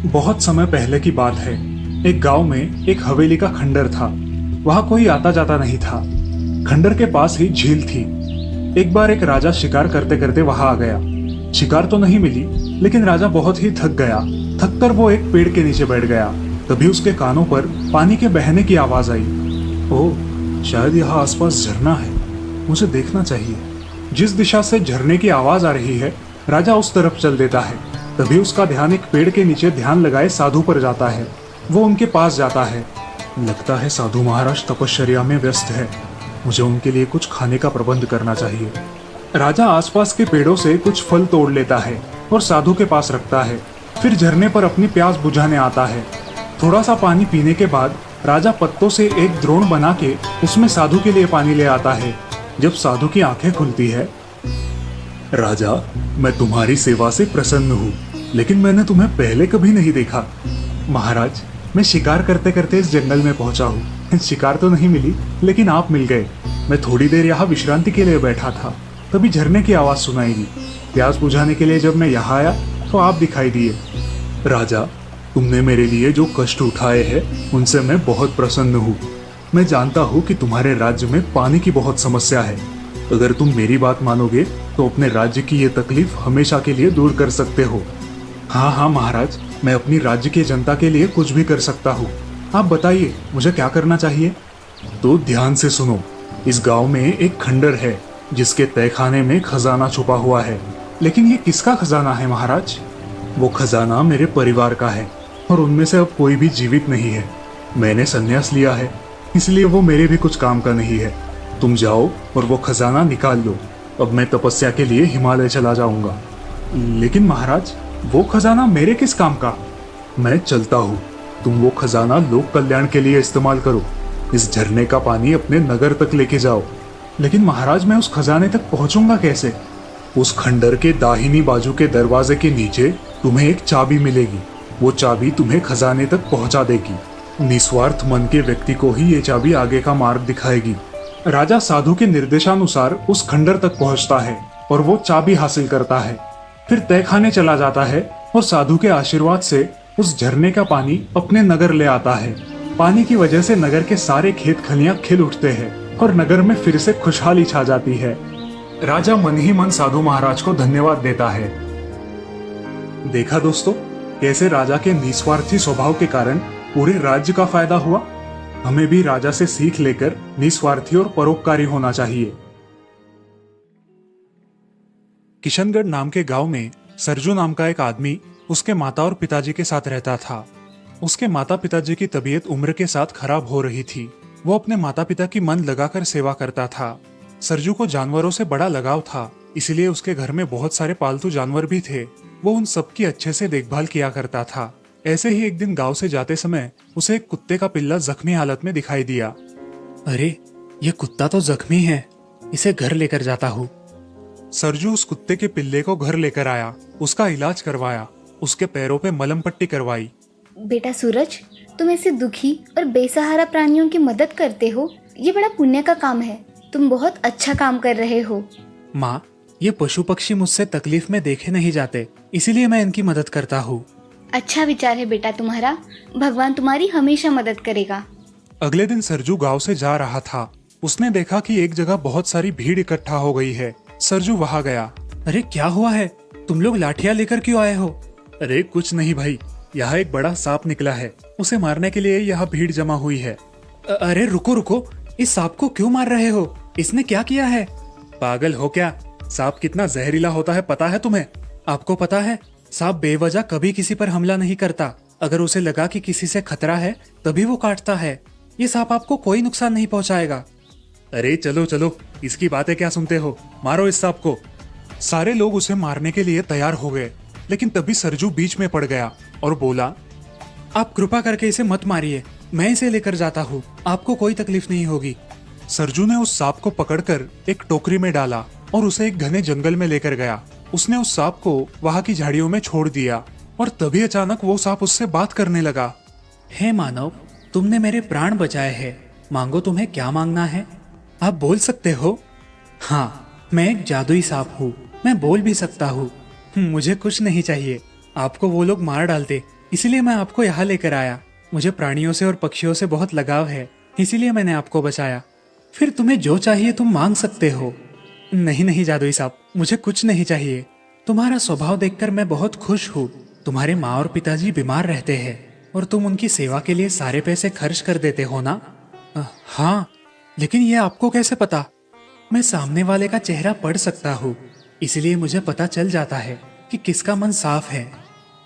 बहुत समय पहले की बात है। एक गांव में एक हवेली का खंडर था। वहां कोई आता जाता नहीं था। खंडर के पास ही झील थी। एक बार एक राजा शिकार करते करते वहां आ गया। शिकार तो नहीं मिली, लेकिन राजा बहुत ही थक गया। थक कर वो एक पेड़ के नीचे बैठ गया। तभी उसके कानों पर पानी के बहने की आवाज आई। ओह, शायद यहाँ आसपास झरना है, मुझे देखना चाहिए। जिस दिशा से झरने की आवाज आ रही है, राजा उस तरफ चल देता है। तभी उसका ध्यान एक पेड़ के नीचे ध्यान लगाए साधु पर जाता है। वो उनके पास जाता है। लगता है साधु महाराज तपश्चर्या में व्यस्त है। मुझे उनके लिए कुछ खाने का प्रबंध करना चाहिए। राजा आसपास के पेड़ों से कुछ फल तोड़ लेता है और साधु के पास रखता है। फिर झरने पर अपनी प्यास बुझाने आता है। थोड़ा सा पानी पीने के बाद राजा पत्तों से एक द्रोण बना के उसमें साधु के लिए पानी ले आता है। जब साधु की आंखें खुलती है, राजा, मैं तुम्हारी सेवा से प्रसन्न हूँ, लेकिन मैंने तुम्हें पहले कभी नहीं देखा। महाराज, मैं शिकार करते करते इस जंगल में पहुंचा हूँ। शिकार तो नहीं मिली, लेकिन आप मिल गए। मैं थोड़ी देर यहाँ विश्रांति के लिए बैठा था, तभी झरने की आवाज सुनाई दी। प्यास बुझाने के लिए जब मैं यहाँ आया तो आप दिखाई दिए। राजा, तुमने मेरे लिए जो कष्ट उठाए हैं उनसे मैं बहुत प्रसन्न हूँ। मैं जानता हूँ कि तुम्हारे राज्य में पानी की बहुत समस्या है। अगर तुम मेरी बात मानोगे तो अपने राज्य की ये तकलीफ हमेशा के लिए दूर कर सकते हो। हाँ हाँ महाराज, मैं अपनी राज्य की जनता के लिए कुछ भी कर सकता हूँ। आप बताइए, मुझे क्या करना चाहिए? तो ध्यान से सुनो। इस गांव में एक खंडर है जिसके तहखाने में खजाना छुपा हुआ है। लेकिन ये किसका खजाना है महाराज? वो खजाना मेरे परिवार का है और उनमें से अब कोई भी जीवित नहीं है। मैंने संन्यास लिया है, इसलिए वो मेरे भी कुछ काम का नहीं है। तुम जाओ और वो खजाना निकाल लो। अब मैं तपस्या के लिए हिमालय चला जाऊंगा। लेकिन महाराज, वो खजाना मेरे किस काम का? मैं चलता हूँ, तुम वो खजाना लोक कल्याण के लिए इस्तेमाल करो। इस झरने का पानी अपने नगर तक लेके जाओ। लेकिन महाराज, मैं उस खजाने तक पहुंचूंगा कैसे? उस खंडर के दाहिनी बाजू के दरवाजे के नीचे तुम्हें एक चाबी मिलेगी। वो चाबी तुम्हें खजाने तक पहुंचा देगी। निस्वार्थ मन के व्यक्ति को ही ये चाबी आगे का मार्ग दिखाएगी। राजा साधु के निर्देशानुसार उस खंडर तक पहुंचता है और वो चाबी हासिल करता है। फिर तहखाने चला जाता है और साधु के आशीर्वाद से उस झरने का पानी अपने नगर ले आता है। पानी की वजह से नगर के सारे खेत खलियां खिल उठते हैं और नगर में फिर से खुशहाली छा जाती है। राजा मन ही मन साधु महाराज को धन्यवाद देता है। देखा दोस्तों, कैसे राजा के निस्वार्थी स्वभाव के कारण पूरे राज्य का फायदा हुआ। हमें भी राजा से सीख लेकर निस्वार्थी और परोपकारी होना चाहिए। किशनगढ़ नाम के गांव में सरजू नाम का एक आदमी उसके माता और पिताजी के साथ रहता था। उसके माता पिताजी की तबीयत उम्र के साथ खराब हो रही थी। वो अपने माता पिता की मन लगाकर सेवा करता था। सरजू को जानवरों से बड़ा लगाव था, इसलिए उसके घर में बहुत सारे पालतू जानवर भी थे। वो उन सबकी अच्छे से देखभाल किया करता था। ऐसे ही एक दिन गांव से जाते समय उसे एक कुत्ते का पिल्ला जख्मी हालत में दिखाई दिया। अरे, ये कुत्ता तो जख्मी है, इसे घर लेकर जाता हूँ। सरजू उस कुत्ते के पिल्ले को घर लेकर आया, उसका इलाज करवाया, उसके पैरों पे मलम पट्टी करवाई। बेटा सूरज, तुम ऐसे दुखी और बेसहारा प्राणियों की मदद करते हो, ये बड़ा पुण्य का काम है। तुम बहुत अच्छा काम कर रहे हो। माँ, ये पशु पक्षी मुझसे तकलीफ में देखे नहीं जाते, इसीलिए मैं इनकी मदद करता हूँ। अच्छा विचार है बेटा तुम्हारा। भगवान तुम्हारी हमेशा मदद करेगा। अगले दिन सरजू गांव से जा रहा था। उसने देखा कि एक जगह बहुत सारी भीड़ इकट्ठा हो गई है। सरजू वहां गया। अरे, क्या हुआ है? तुम लोग लाठियां लेकर क्यों आए हो? अरे कुछ नहीं भाई, यहाँ एक बड़ा सांप निकला है, उसे मारने के लिए यहाँ भीड़ जमा हुई है। अरे रुको रुको, इस सांप को क्यों मार रहे हो? इसने क्या किया है? पागल हो क्या? सांप कितना जहरीला होता है पता है तुम्हें? आपको पता है, सांप बेवजह कभी किसी पर हमला नहीं करता। अगर उसे लगा कि किसी से खतरा है तभी वो काटता है। ये सांप आपको कोई नुकसान नहीं पहुंचाएगा। अरे चलो चलो, इसकी बातें क्या सुनते हो, मारो इस सांप को। सारे लोग उसे मारने के लिए तैयार हो गए, लेकिन तभी सरजू बीच में पड़ गया और बोला, आप कृपा करके इसे मत मारिए, मैं इसे लेकर जाता हूँ, आपको कोई तकलीफ नहीं होगी। सरजू ने उस सांप को पकड़कर एक टोकरी में डाला और उसे एक घने जंगल में लेकर गया। उसने उस सांप को वहां की झाड़ियों में छोड़ दिया और तभी अचानक वो सांप उससे बात करने लगा। हे मानव, तुमने मेरे प्राण बचाए हैं, मांगो तुम्हें क्या मांगना है। आप बोल सकते हो? हाँ, मैं एक जादुई सांप हूँ, मैं बोल भी सकता हूँ। मुझे कुछ नहीं चाहिए। आपको वो लोग मार डालते, इसीलिए मैं आपको यहाँ लेकर आया। मुझे प्राणियों से और पक्षियों से बहुत लगाव है, इसीलिए मैंने आपको बचाया। फिर तुम्हें जो चाहिए तुम मांग सकते हो। नहीं नहीं जादुई साहब, मुझे कुछ नहीं चाहिए। तुम्हारा स्वभाव देखकर मैं बहुत खुश हूँ। तुम्हारे माँ और पिताजी बीमार रहते हैं और तुम उनकी सेवा के लिए सारे पैसे खर्च कर देते हो ना? हाँ, लेकिन ये आपको कैसे पता? मैं सामने वाले का चेहरा पढ़ सकता हूँ, इसलिए मुझे पता चल जाता है कि किसका मन साफ है।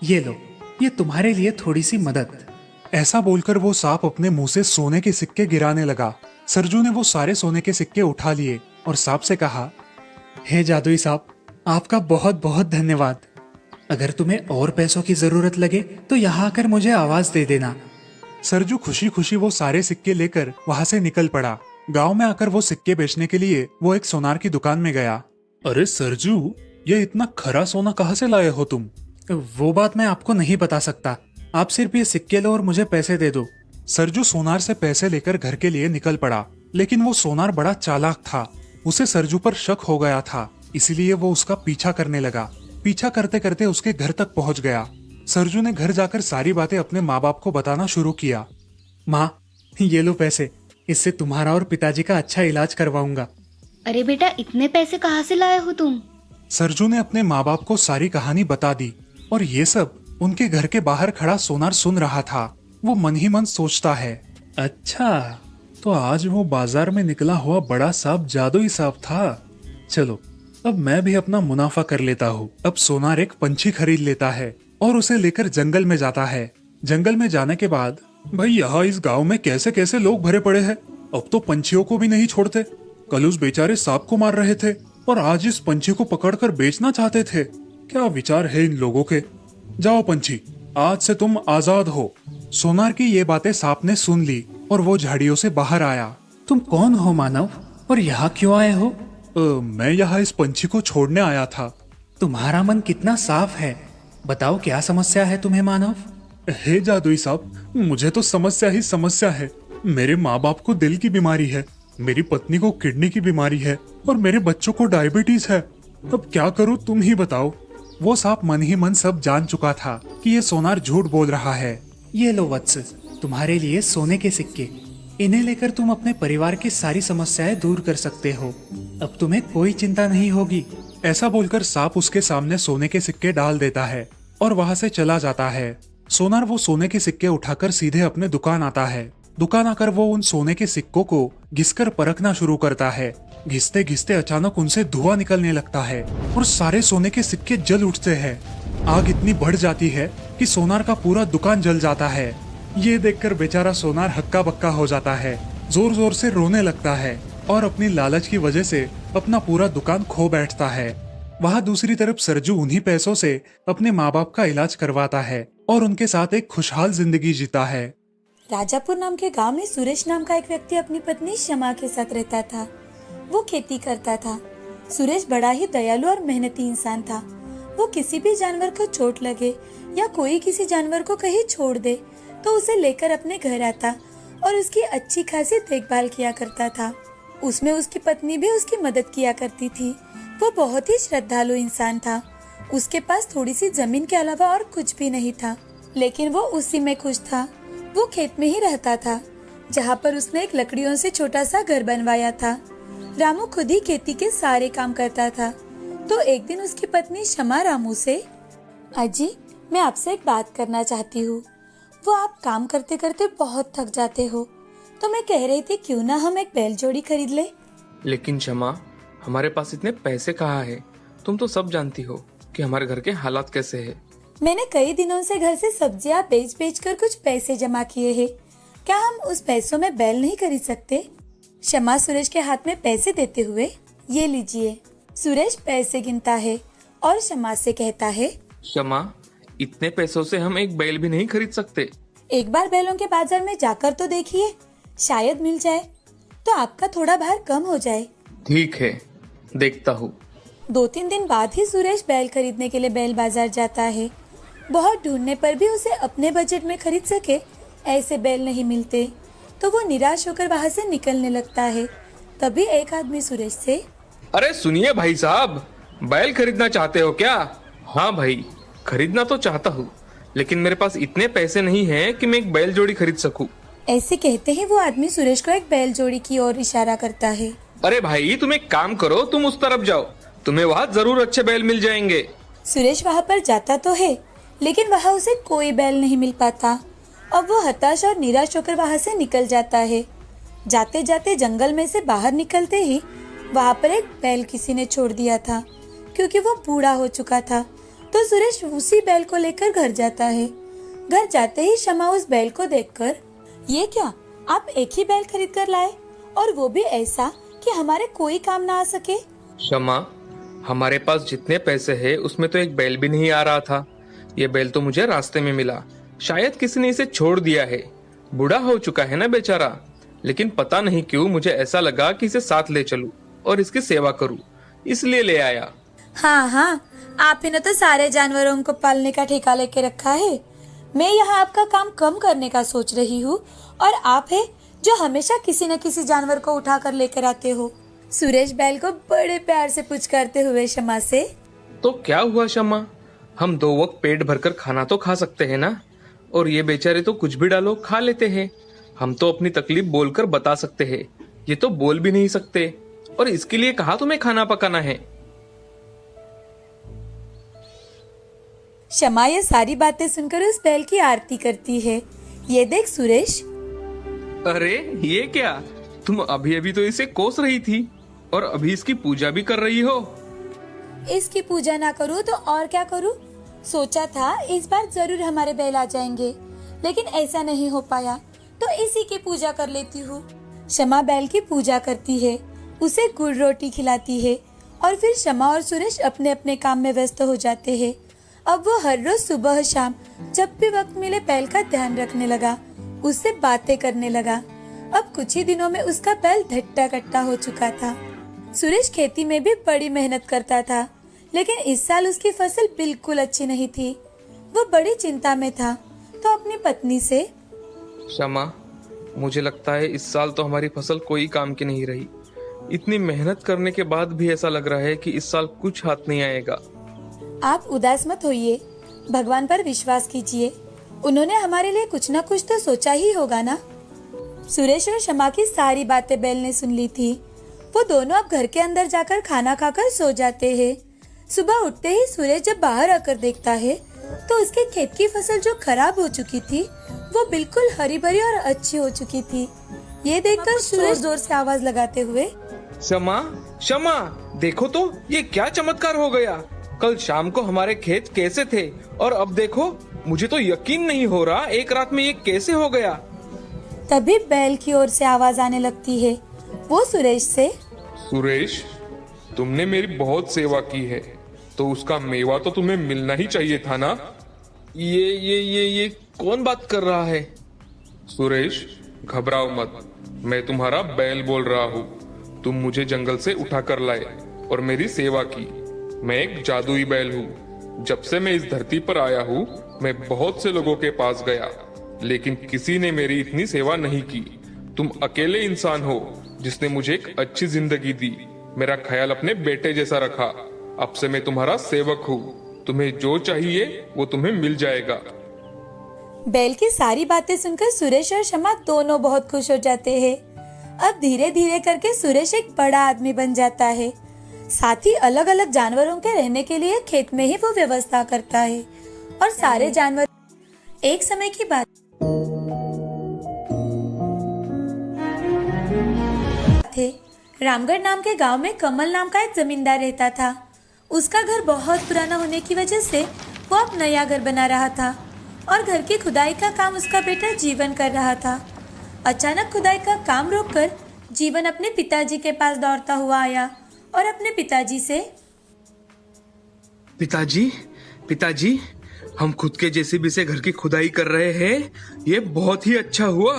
ये लो, ये तुम्हारे लिए थोड़ी सी मदद। ऐसा बोलकर वो सांप अपने मुंह से सोने के सिक्के गिराने लगा। सरजू ने वो सारे सोने के सिक्के उठा लिए और सांप से कहा, हे जादुई साहब, आपका बहुत बहुत धन्यवाद। अगर तुम्हें और पैसों की जरूरत लगे तो यहाँ आकर मुझे आवाज दे देना। सरजू खुशी खुशी वो सारे सिक्के लेकर वहां से निकल पड़ा। गांव में आकर वो सिक्के बेचने के लिए वो एक सोनार की दुकान में गया। अरे सरजू, ये इतना खरा सोना कहाँ से लाए हो तुम? वो बात मैं आपको नहीं बता सकता। आप सिर्फ ये सिक्के लो और मुझे पैसे दे दो। सरजू सोनार से पैसे लेकर घर के लिए निकल पड़ा, लेकिन वो सोनार बड़ा चालाक था। उसे सरजू पर शक हो गया था, इसलिए वो उसका पीछा करने लगा। पीछा करते करते उसके घर तक पहुंच गया। सरजू ने घर जाकर सारी बातें अपने माँ बाप को बताना शुरू किया। माँ, ये लो पैसे, इससे तुम्हारा और पिताजी का अच्छा इलाज करवाऊंगा। अरे बेटा, इतने पैसे कहाँ से लाए हो तुम? सरजू ने अपने माँ बाप को सारी कहानी बता दी और ये सब उनके घर के बाहर खड़ा सोनार सुन रहा था। वो मन ही मन सोचता है, अच्छा तो आज वो बाजार में निकला हुआ बड़ा सांप जादुई सांप था। चलो अब मैं भी अपना मुनाफा कर लेता हूँ। अब सोनार एक पंछी खरीद लेता है और उसे लेकर जंगल में जाता है। जंगल में जाने के बाद, भाई यहाँ इस गांव में कैसे कैसे लोग भरे पड़े हैं। अब तो पंछियों को भी नहीं छोड़ते। कल उस बेचारे सांप को मार रहे थे और आज इस पंछी को पकड़कर बेचना चाहते थे। क्या विचार है इन लोगों के। जाओ पंछी, आज से तुम आजाद हो। सोनार की ये बातें सांप ने सुन ली और वो झाड़ियों से बाहर आया। तुम कौन हो मानव, और यहाँ क्यों आए हो? मैं यहाँ इस पंछी को छोड़ने आया था। तुम्हारा मन कितना साफ है। बताओ क्या समस्या है तुम्हें मानव? हे जादुई साहब, मुझे तो समस्या ही समस्या है। मेरे माँ बाप को दिल की बीमारी है, मेरी पत्नी को किडनी की बीमारी है और मेरे बच्चों को डायबिटीज है। अब क्या करूँ तुम ही बताओ। वो सांप मन ही मन सब जान चुका था कि ये सोनार झूठ बोल रहा है। ये लो वत्स, तुम्हारे लिए सोने के सिक्के। इन्हें लेकर तुम अपने परिवार की सारी समस्याएं दूर कर सकते हो। अब तुम्हें कोई चिंता नहीं होगी। ऐसा बोलकर सांप उसके सामने सोने के सिक्के डाल देता है और वहाँ से चला जाता है। सोनार वो सोने के सिक्के उठाकर सीधे अपने दुकान आता है। दुकान आकर वो उन सोने के सिक्कों को घिसकर परखना शुरू करता है। घिसते घिसते अचानक उनसे धुआं निकलने लगता है और सारे सोने के सिक्के जल उठते हैं। आग इतनी बढ़ जाती है कि सोनार का पूरा दुकान जल जाता है। ये देखकर बेचारा सोनार हक्का बक्का हो जाता है, जोर जोर से रोने लगता है और अपनी लालच की वजह से अपना पूरा दुकान खो बैठता है। वहाँ दूसरी तरफ सरजू उन्हीं पैसों से अपने माँ बाप का इलाज करवाता है और उनके साथ एक खुशहाल जिंदगी जीता है। राजापुर नाम के गांव में सुरेश नाम का एक व्यक्ति अपनी पत्नी शमा के साथ रहता था। वो खेती करता था। सुरेश बड़ा ही दयालु और मेहनती इंसान था। वो किसी भी जानवर को चोट लगे या कोई किसी जानवर को कहीं छोड़ दे तो उसे लेकर अपने घर आता और उसकी अच्छी खासी देखभाल किया करता था। उसमें उसकी पत्नी भी उसकी मदद किया करती थी। वो बहुत ही श्रद्धालु इंसान था। उसके पास थोड़ी सी जमीन के अलावा और कुछ भी नहीं था, लेकिन वो उसी में खुश था। वो खेत में ही रहता था, जहाँ पर उसने एक लकड़ियों से छोटा सा घर बनवाया था। रामू खुद ही खेती के सारे काम करता था। तो एक दिन उसकी पत्नी शमा रामू से, अजी मैं आपसे एक बात करना चाहती हूँ। वो आप काम करते करते बहुत थक जाते हो, तो मैं कह रही थी क्यों ना हम एक बैल जोड़ी खरीद ले। लेकिन शमा, हमारे पास इतने पैसे कहाँ है? तुम तो सब जानती हो कि हमारे घर के हालात कैसे हैं। मैंने कई दिनों से घर से सब्जियां बेच बेच कर कुछ पैसे जमा किए हैं। क्या हम उस पैसों में बैल नहीं खरीद सकते? शमा सुरेश के हाथ में पैसे देते हुए, ये लीजिए। सुरेश पैसे गिनता है और शमा से कहता है, शमा, इतने पैसों से हम एक बैल भी नहीं खरीद सकते। एक बार बैलों के बाजार में जाकर तो देखिए, शायद मिल जाए तो आपका थोड़ा भार कम हो जाए। ठीक है, देखता हूँ। 2-3 दिन बाद ही सुरेश बैल खरीदने के लिए बैल बाजार जाता है। बहुत ढूंढने पर भी उसे अपने बजट में खरीद सके ऐसे बैल नहीं मिलते, तो वो निराश होकर वहाँ से निकलने लगता है। तभी एक आदमी सुरेश से, अरे सुनिए भाई साहब, बैल खरीदना चाहते हो क्या? हाँ भाई, खरीदना तो चाहता हूँ, लेकिन मेरे पास इतने पैसे नहीं हैं कि मैं एक बैल जोड़ी खरीद सकूं। ऐसे कहते ही वो आदमी सुरेश को एक बैल जोड़ी की ओर इशारा करता है। अरे भाई, तुम एक काम करो, तुम उस तरफ जाओ, तुम्हें वहाँ जरूर अच्छे बैल मिल जाएंगे। सुरेश वहाँ पर जाता तो है, लेकिन वहाँ उसे कोई बैल नहीं मिल पाता। अब वो हताश और निराश होकर वहाँ से निकल जाता है। जाते जाते जंगल में से बाहर निकलते ही वहाँ पर एक बैल किसी ने छोड़ दिया था, क्योंकि वो बूढ़ा हो चुका था। तो सुरेश उसी बैल को लेकर घर जाता है। घर जाते ही शमा उस बैल को देखकर, ये क्या, आप एक ही बैल खरीद कर लाए, और वो भी ऐसा कि हमारे कोई काम ना आ सके। क्षमा, हमारे पास जितने पैसे हैं उसमें तो एक बैल भी नहीं आ रहा था। ये बैल तो मुझे रास्ते में मिला, शायद किसी ने इसे छोड़ दिया है। बूढ़ा हो चुका है ना बेचारा, लेकिन पता नहीं क्यों मुझे ऐसा लगा कि इसे साथ ले चलूं और इसकी सेवा करूं, इसलिए ले आया। हाँ हाँ, आप ही ने तो सारे जानवरों को पालने का ठेका लेके रखा है। मैं यहाँ आपका काम कम करने का सोच रही हूँ, और आप है जो हमेशा किसी न किसी जानवर को उठा कर लेकर आते हो। सुरेश बैल को बड़े प्यार से पूछ करते हुए शमा से, तो क्या हुआ शमा, हम 2 वक्त पेट भरकर खाना तो खा सकते हैं ना, और ये बेचारे तो कुछ भी डालो खा लेते हैं। हम तो अपनी तकलीफ बोलकर बता सकते हैं, ये तो बोल भी नहीं सकते, और इसके लिए कहा तुम्हें खाना पकाना है। शमा ये सारी बातें सुनकर उस बैल की आरती करती है। ये देख सुरेश, अरे ये क्या, तुम अभी अभी तो इसे कोस रही थी और अभी इसकी पूजा भी कर रही हो। इसकी पूजा ना करूँ तो और क्या करूँ। सोचा था इस बार जरूर हमारे बैल आ जाएंगे, लेकिन ऐसा नहीं हो पाया, तो इसी की पूजा कर लेती हूँ। शमा बैल की पूजा करती है, उसे गुड़ रोटी खिलाती है, और फिर शमा और सुरेश अपने अपने काम में व्यस्त हो जाते हैं। अब वो हर रोज सुबह शाम जब भी वक्त मिले बैल का ध्यान रखने लगा, उससे बातें करने लगा। अब कुछ ही दिनों में उसका बैल धट्टा कट्टा हो चुका था। सुरेश खेती में भी बड़ी मेहनत करता था, लेकिन इस साल उसकी फसल बिल्कुल अच्छी नहीं थी। वो बड़ी चिंता में था, तो अपनी पत्नी से, शमा, मुझे लगता है इस साल तो हमारी फसल कोई काम की नहीं रही। इतनी मेहनत करने के बाद भी ऐसा लग रहा है कि इस साल कुछ हाथ नहीं आएगा। आप उदास मत होइए, भगवान पर विश्वास कीजिए, उन्होंने हमारे लिए कुछ न कुछ तो सोचा ही होगा ना। सुरेश और शमा की सारी बातें बैल ने सुन ली थी। वो दोनों अब घर के अंदर जाकर खाना खाकर सो जाते हैं। सुबह उठते ही सुरेश जब बाहर आकर देखता है, तो उसके खेत की फसल जो खराब हो चुकी थी, वो बिल्कुल हरी भरी और अच्छी हो चुकी थी। ये देखकर सुरेश जोर से आवाज लगाते हुए, शमा, शमा, देखो तो ये क्या चमत्कार हो गया। कल शाम को हमारे खेत कैसे थे, और अब देखो, मुझे तो यकीन नहीं हो रहा एक रात में ये कैसे हो गया। तभी बैल की ओर से आवाज आने लगती है। वो सुरेश से, सुरेश, तुमने मेरी बहुत सेवा की है, तो उसका मेवा तो तुम्हें मिलना ही चाहिए था ना। ये कौन बात कर रहा है? सुरेश, घबराओ मत, मैं तुम्हारा बैल बोल रहा हूँ। तुम मुझे जंगल से उठा कर लाए और मेरी सेवा की। मैं एक जादुई बैल हूँ। जब से मैं इस धरती पर आया हूँ, मैं बहुत से लोगों के पास गया, लेकिन किसी ने मेरी इतनी सेवा नहीं की। तुम अकेले इंसान हो जिसने मुझे एक अच्छी जिंदगी दी, मेरा ख्याल अपने बेटे जैसा रखा। अब से मैं तुम्हारा सेवक हूँ। तुम्हें जो चाहिए वो तुम्हें मिल जाएगा। बैल की सारी बातें सुनकर सुरेश और शमा दोनों बहुत खुश हो जाते हैं। अब धीरे धीरे करके सुरेश एक बड़ा आदमी बन जाता है। साथ ही अलग अलग जानवरों के रहने के लिए खेत में ही वो व्यवस्था करता है, और सारे जानवर। एक समय की बात थे, रामगढ़ नाम के गांव में कमल नाम का एक जमींदार रहता था। उसका घर बहुत पुराना होने की वजह से वो अब नया घर बना रहा था, और घर की खुदाई का काम उसका बेटा जीवन कर रहा था। अचानक खुदाई का काम रोककर जीवन अपने पिताजी के पास दौड़ता हुआ आया और अपने पिताजी से, पिताजी, पिताजी, हम खुद के जेसीबी से घर की खुदाई कर रहे हैं। ये बहुत ही अच्छा हुआ।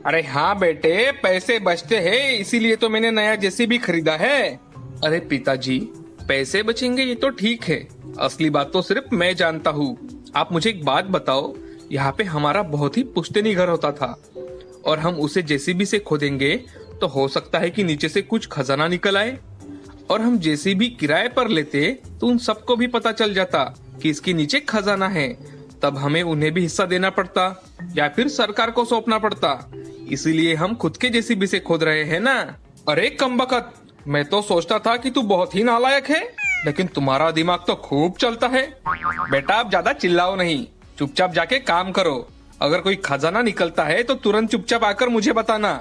अरे हाँ बेटे, पैसे बचते हैं, इसीलिए तो मैंने नया जेसीबी खरीदा है। अरे पिताजी, पैसे बचेंगे ये तो ठीक है, असली बात तो सिर्फ मैं जानता हूँ। आप मुझे एक बात बताओ, यहाँ पे हमारा बहुत ही पुश्तैनी घर होता था, और हम उसे जेसीबी से खोदेंगे तो हो सकता है कि नीचे से कुछ खजाना निकल आए, और हम जेसीबी किराए पर लेते तो उन सबको भी पता चल जाता कि इसके नीचे खजाना है। तब हमें उन्हें भी हिस्सा देना पड़ता या फिर सरकार को सौंपना पड़ता। इसीलिए हम खुद के जेसीबी से खोद रहे हैं ना। अरे कमबख्त, मैं तो सोचता था कि तू बहुत ही नालायक है, लेकिन तुम्हारा दिमाग तो खूब चलता है। बेटा आप ज्यादा चिल्लाओ नहीं, चुपचाप जाके काम करो। अगर कोई खजाना निकलता है तो तुरंत चुपचाप आकर मुझे बताना।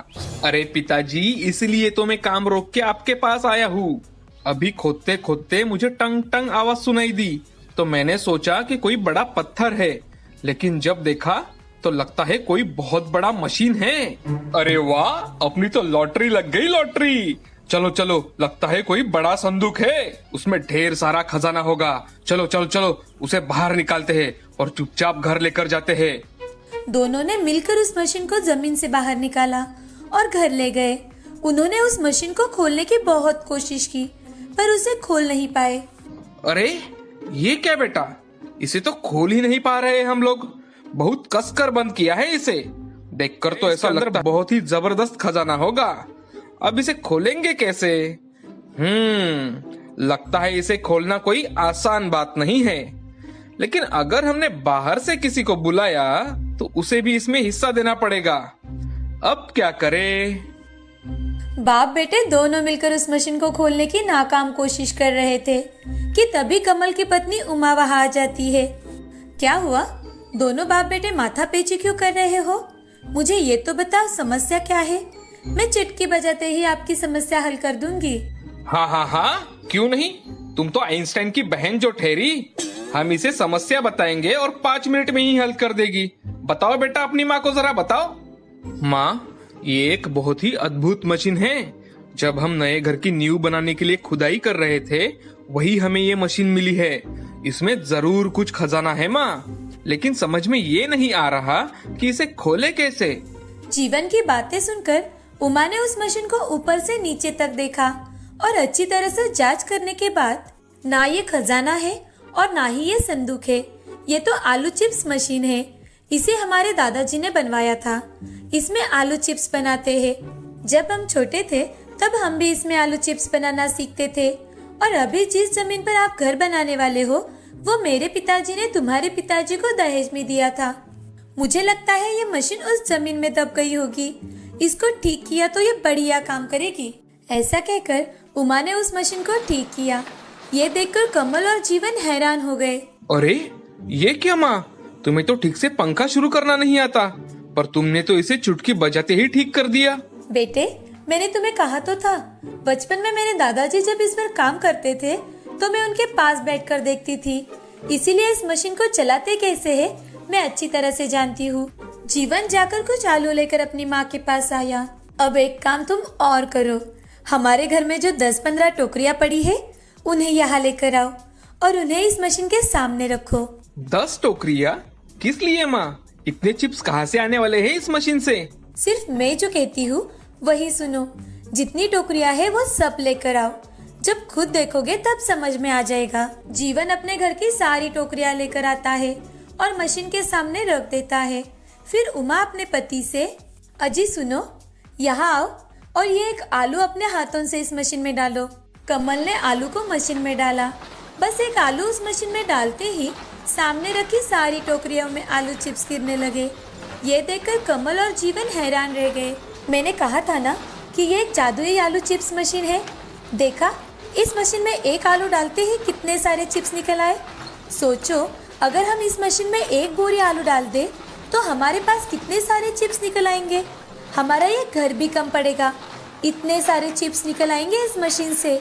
अरे पिताजी, इसलिए तो मैं काम रोक के आपके पास आया हूँ। अभी खोदते खोदते मुझे टंग टंग आवाज सुनाई दी, तो मैंने सोचा कि कोई बड़ा पत्थर है, लेकिन जब देखा तो लगता है कोई बहुत बड़ा मशीन है। अरे वाह, अपनी तो लॉटरी लग गई, लॉटरी। चलो चलो, लगता है कोई बड़ा संदूक है, उसमें ढेर सारा खजाना होगा। चलो चलो चलो, उसे बाहर निकालते हैं और चुपचाप घर लेकर जाते हैं। दोनों ने मिलकर उस मशीन को जमीन से बाहर निकाला और घर ले गए। उन्होंने उस मशीन को खोलने की बहुत कोशिश की, पर उसे खोल नहीं पाए। अरे ये क्या बेटा, इसे तो खोल ही नहीं पा रहे हम लोग। बहुत कसकर बंद किया है इसे। देखकर तो ऐसा लगता है बहुत ही जबरदस्त खजाना होगा। अब इसे खोलेंगे कैसे? लगता है इसे खोलना कोई आसान बात नहीं है। लेकिन अगर हमने बाहर से किसी को बुलाया तो उसे भी इसमें हिस्सा देना पड़ेगा। अब क्या करें? बाप बेटे दोनों मिलकर उस मशीन को खोलने की नाकाम कोशिश कर रहे थे कि तभी कमल की पत्नी उमा वहां आ जाती है। क्या हुआ? दोनों बाप बेटे माथा पेची क्यों कर रहे हो? मुझे ये तो बताओ, समस्या क्या है? मैं चिटकी बजाते ही आपकी समस्या हल कर दूंगी। हाँ हाँ हाँ, क्यों नहीं। तुम तो आइंस्टाइन की बहन जो ठहरी। हम इसे समस्या बताएंगे और 5 मिनट में ही हल कर देगी। बताओ बेटा, अपनी माँ को जरा बताओ। माँ, ये एक बहुत ही अद्भुत मशीन है। जब हम नए घर की नींव बनाने के लिए खुदाई कर रहे थे, वही हमें ये मशीन मिली है। इसमें जरूर कुछ खजाना है माँ, लेकिन समझ में ये नहीं आ रहा कि इसे खोले कैसे। जीवन की बातें सुनकर उमा ने उस मशीन को ऊपर से नीचे तक देखा और अच्छी तरह से जांच करने के बाद ना ये खजाना है और ना ही ये संदूक है। ये तो आलू चिप्स मशीन है। इसे हमारे दादाजी ने बनवाया था। इसमें आलू चिप्स बनाते हैं। जब हम छोटे थे तब हम भी इसमें आलू चिप्स बनाना सीखते थे। और अभी जिस जमीन पर आप घर बनाने वाले हो, वो मेरे पिताजी ने तुम्हारे पिताजी को दहेज में दिया था। मुझे लगता है ये मशीन उस जमीन में दब गई होगी। इसको ठीक किया तो ये बढ़िया काम करेगी। ऐसा कहकर उमा ने उस मशीन को ठीक किया। ये देखकर कमल और जीवन हैरान हो गए। अरे ये क्या माँ, तुम्हें तो ठीक से पंखा शुरू करना नहीं आता, पर तुमने तो इसे चुटकी बजाते ही ठीक कर दिया। बेटे, मैंने तुम्हें कहा तो था। बचपन में मेरे दादाजी जब इस पर काम करते थे तो मैं उनके पास बैठकर देखती थी। इसीलिए इस मशीन को चलाते कैसे है मैं अच्छी तरह से जानती हूँ। जीवन जाकर कुछ आलू लेकर अपनी माँ के पास आया। अब एक काम तुम और करो। हमारे घर में जो 10-15 टोकरियाँ पड़ी है, उन्हें यहाँ लेकर आओ और उन्हें इस मशीन के सामने रखो। 10 टोकरियाँ? किस लिए माँ? इतने चिप्स कहाँ से आने वाले हैं इस मशीन से? सिर्फ मैं जो कहती हूँ वही सुनो। जितनी टोकरियाँ है वो सब लेकर आओ। जब खुद देखोगे तब समझ में आ जाएगा। जीवन अपने घर की सारी टोकरियाँ लेकर आता है और मशीन के सामने रख देता है। फिर उमा अपने पति से, अजी सुनो, यहाँ आओ और ये एक आलू अपने हाथों से इस मशीन में डालो। कमल ने आलू को मशीन में डाला। बस एक आलू उस मशीन में डालते ही सामने रखी सारी टोकरियों में आलू चिप्स गिरने लगे। ये देखकर कमल और जीवन हैरान रह गए। मैंने कहा था ना कि ये एक जादुई आलू चिप्स मशीन है। देखा, इस मशीन में एक आलू डालते ही कितने सारे चिप्स निकल आए। सोचो, अगर हम इस मशीन में एक बोरी आलू डाल दे तो हमारे पास कितने सारे चिप्स निकल आएंगे। हमारा ये घर भी कम पड़ेगा। इतने सारे चिप्स निकल आएंगे इस मशीन से।